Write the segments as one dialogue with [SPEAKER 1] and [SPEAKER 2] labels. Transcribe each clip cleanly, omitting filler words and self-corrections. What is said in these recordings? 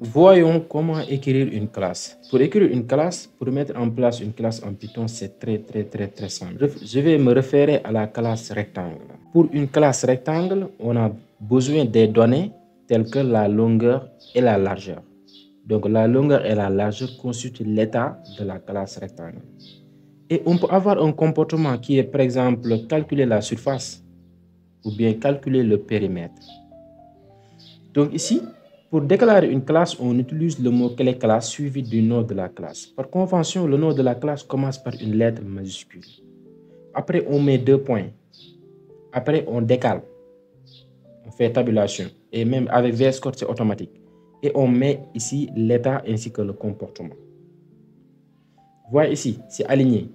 [SPEAKER 1] Voyons comment écrire une classe. Pour écrire une classe, pour mettre en place une classe en Python, c'est très simple. Je vais me référer à la classe rectangle. Pour une classe rectangle, on a besoin des données telles que la longueur et la largeur. Donc la longueur et la largeur constituent l'état de la classe rectangle. Et on peut avoir un comportement qui est par exemple calculer la surface ou bien calculer le périmètre. Donc ici, pour déclarer une classe, on utilise le mot-clé classe suivi du nom de la classe. Par convention, le nom de la classe commence par une lettre majuscule. Après, on met 2 points. Après, on décale. On fait tabulation. Et même avec VS Code, c'est automatique. Et on met ici l'état ainsi que le comportement. Voyez ici, c'est aligné.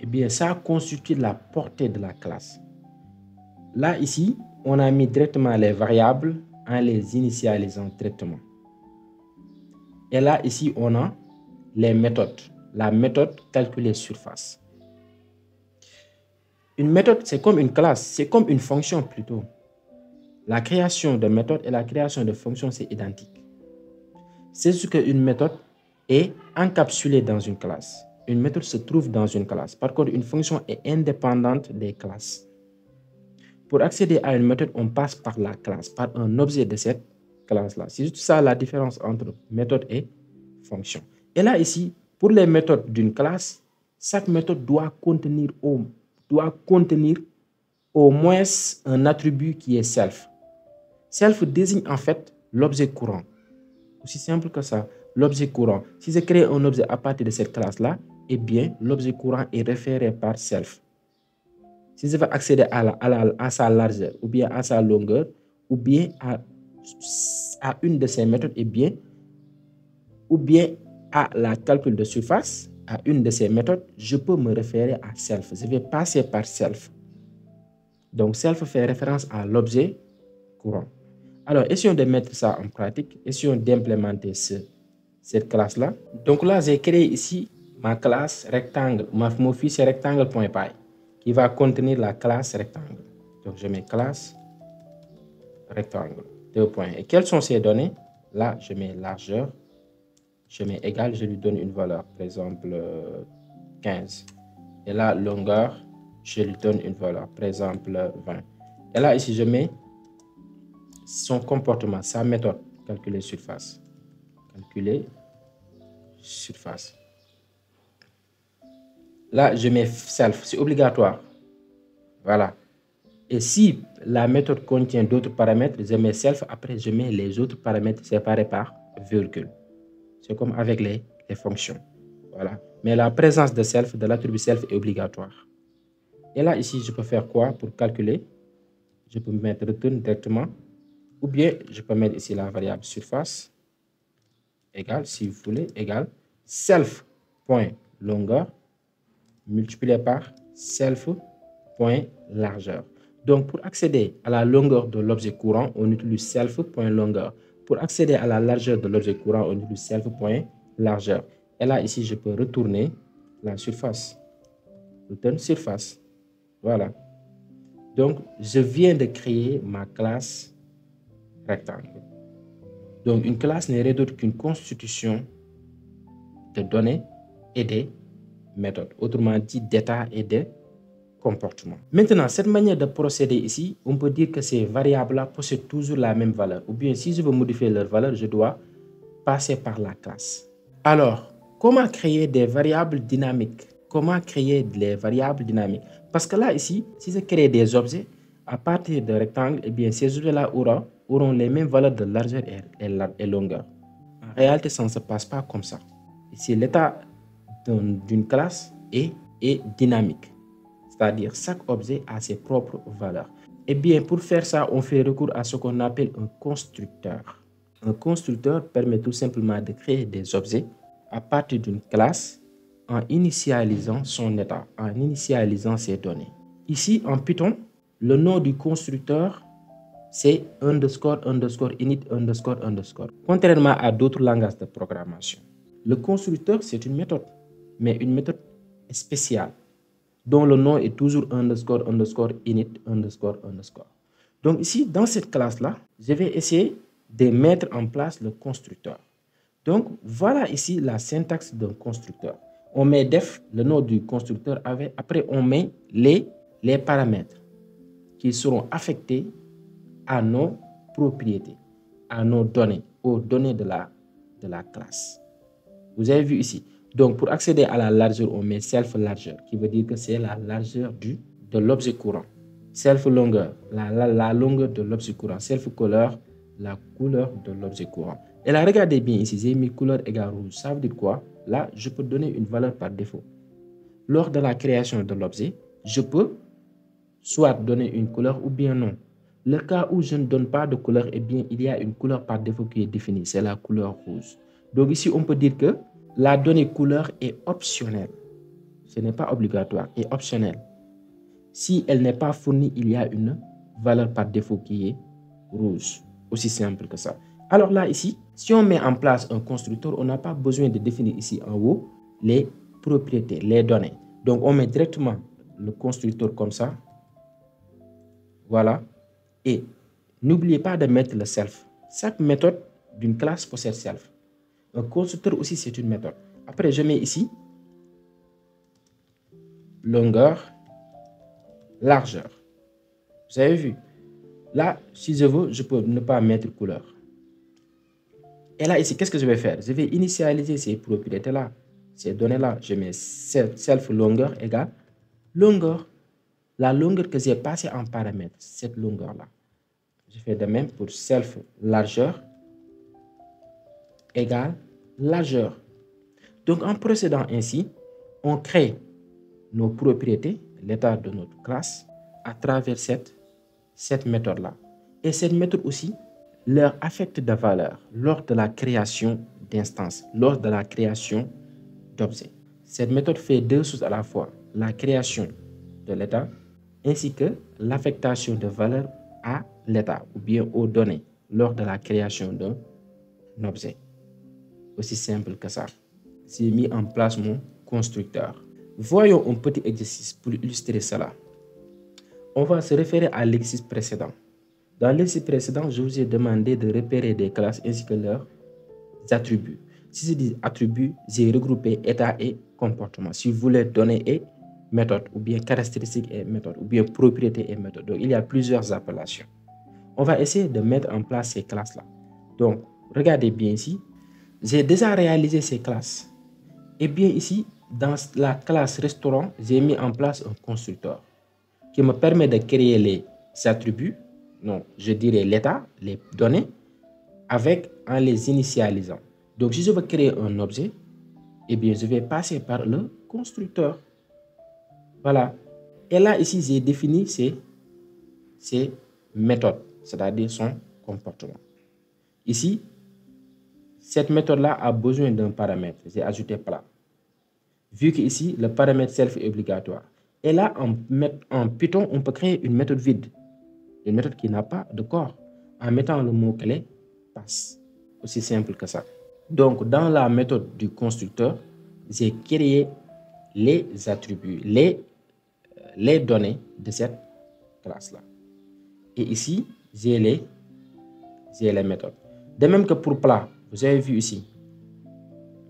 [SPEAKER 1] Eh bien, ça constitue la portée de la classe. Là, ici, on a mis directement les variables en les initialisant directement. Et là, ici, on a les méthodes. La méthode calculer surface. Une méthode, c'est comme une classe, c'est comme une fonction plutôt. La création de méthode et la création de fonction, c'est identique. C'est ce qu'une méthode est encapsulée dans une classe. Une méthode se trouve dans une classe. Par contre, une fonction est indépendante des classes. Pour accéder à une méthode, on passe par la classe, par un objet de cette classe-là. C'est juste ça la différence entre méthode et fonction. Et là, ici, pour les méthodes d'une classe, chaque méthode doit contenir au moins un attribut qui est self. Self désigne en fait l'objet courant. Aussi simple que ça, l'objet courant. Si je crée un objet à partir de cette classe-là, eh bien, l'objet courant est référé par self. Si je veux accéder à sa largeur, ou bien à sa longueur, ou bien à une de ces méthodes, eh bien, ou bien à la calcul de surface, à une de ces méthodes, je peux me référer à self. Je vais passer par self. Donc, self fait référence à l'objet courant. Alors, essayons de mettre ça en pratique. Essayons d'implémenter cette classe-là. Donc là, j'ai créé ici ma classe rectangle. Mon fichier rectangle.py qui va contenir la classe rectangle. Donc, je mets classe rectangle. 2 points. Et quelles sont ces données? Là, je mets largeur. Je mets égal, je lui donne une valeur, par exemple 15. Et là, longueur, je lui donne une valeur, par exemple 20. Et là, ici, je mets son comportement, sa méthode, calculer surface. Calculer surface. Là, je mets self, c'est obligatoire. Voilà. Et si la méthode contient d'autres paramètres, je mets self, après je mets les autres paramètres séparés par virgule. C'est comme avec les fonctions. Voilà. Mais la présence de self, de l'attribut self est obligatoire. Et là, ici, je peux faire quoi pour calculer? Je peux mettre return directement. Ou bien, je peux mettre ici la variable surface. Égale, si vous voulez, égale self.longueur multiplié par self.largeur. Donc, pour accéder à la longueur de l'objet courant, on utilise self.longueur. Pour accéder à la largeur de l'objet courant, on utilise self.largeur. Et là, ici, je peux retourner la surface. Return surface. Voilà. Donc, je viens de créer ma classe rectangle. Donc, une classe n'est rien d'autre qu'une constitution de données et des méthodes. Autrement dit, d'état et de comportement. Maintenant, cette manière de procéder ici, on peut dire que ces variables-là possèdent toujours la même valeur. Ou bien, si je veux modifier leur valeur, je dois passer par la classe. Alors, comment créer des variables dynamiques? Comment créer des variables dynamiques? Parce que là, ici, si je crée des objets à partir de rectangles, eh bien, ces objets-là auront les mêmes valeurs de largeur et longueur. En réalité, ça ne se passe pas comme ça. Ici, l'état d'une classe est dynamique. C'est-à-dire, chaque objet a ses propres valeurs. Eh bien, pour faire ça, on fait recours à ce qu'on appelle un constructeur. Un constructeur permet tout simplement de créer des objets à partir d'une classe en initialisant son état, en initialisant ses données. Ici, en Python, le nom du constructeur, c'est _init _. Contrairement à d'autres langages de programmation. Le constructeur, c'est une méthode, mais une méthode spéciale, dont le nom est toujours __init _. Donc ici, dans cette classe-là, je vais essayer de mettre en place le constructeur. Donc, voilà ici la syntaxe d'un constructeur. On met def, le nom du constructeur, après on met les paramètres qui seront affectés à nos propriétés, à nos données, aux données de la classe. Vous avez vu ici. Donc, pour accéder à la largeur, on met self largeur, qui veut dire que c'est la largeur de l'objet courant. Self longueur, la longueur de l'objet courant. Self couleur, la couleur de l'objet courant. Et là, regardez bien ici, j'ai mis couleur égale rouge. Ça veut dire quoi? Là, je peux donner une valeur par défaut. Lors de la création de l'objet, je peux soit donner une couleur ou bien non. Le cas où je ne donne pas de couleur, eh bien, il y a une couleur par défaut qui est définie, c'est la couleur rouge. Donc ici, on peut dire que la donnée couleur est optionnelle. Ce n'est pas obligatoire, est optionnelle. Si elle n'est pas fournie, il y a une valeur par défaut qui est rouge. Aussi simple que ça. Alors là, ici, si on met en place un constructeur, on n'a pas besoin de définir ici en haut les propriétés, les données. Donc, on met directement le constructeur comme ça. Voilà. Et n'oubliez pas de mettre le self. Chaque méthode d'une classe possède self. Un constructeur aussi, c'est une méthode. Après, je mets ici longueur, largeur. Vous avez vu? Là, si je veux, je peux ne pas mettre couleur. Et là, ici, qu'est-ce que je vais faire? Je vais initialiser ces propriétés-là, ces données-là. Je mets self longueur égale longueur. La longueur que j'ai passée en paramètre, cette longueur-là. Je fais de même pour self largeur égale largeur. Donc, en procédant ainsi, on crée nos propriétés, l'état de notre classe, à travers cette méthode-là. Et cette méthode aussi leur affecte de valeur lors de la création d'instances, lors de la création d'objets. Cette méthode fait deux choses à la fois, la création de l'état ainsi que l'affectation de valeur à l'état ou bien aux données lors de la création d'un objet. Aussi simple que ça. J'ai mis en place mon constructeur. Voyons un petit exercice pour illustrer cela. On va se référer à l'exercice précédent. Dans l'exercice précédent, je vous ai demandé de repérer des classes ainsi que leurs attributs. Si je dis attributs, j'ai regroupé état et comportement. Si vous voulez données et méthode, ou bien caractéristiques et méthode, ou bien propriétés et méthode. Donc, il y a plusieurs appellations. On va essayer de mettre en place ces classes-là. Donc, regardez bien ici. J'ai déjà réalisé ces classes. Et bien ici, dans la classe restaurant, j'ai mis en place un constructeur qui me permet de créer les attributs, non, je dirais l'état, les données, en les initialisant. Donc, si je veux créer un objet, eh bien, je vais passer par le constructeur. Voilà. Et là, ici, j'ai défini ces méthodes, c'est-à-dire son comportement. Ici, cette méthode-là a besoin d'un paramètre. J'ai ajouté plat. Vu qu'ici, le paramètre self est obligatoire. Et là, en Python, on peut créer une méthode vide. Une méthode qui n'a pas de corps. En mettant le mot-clé passe. Aussi simple que ça. Donc, dans la méthode du constructeur, j'ai créé les attributs, les données de cette classe-là. Et ici, j'ai les méthodes. De même que pour plat, vous avez vu ici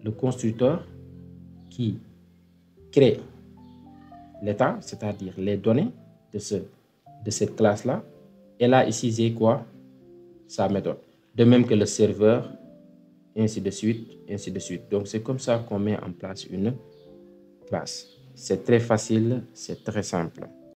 [SPEAKER 1] le constructeur qui crée l'état, c'est-à-dire les données de cette classe-là. Et là, ici, j'ai quoi? Sa méthode. De même que le serveur, ainsi de suite, ainsi de suite. Donc, c'est comme ça qu'on met en place une classe. C'est très facile, c'est très simple.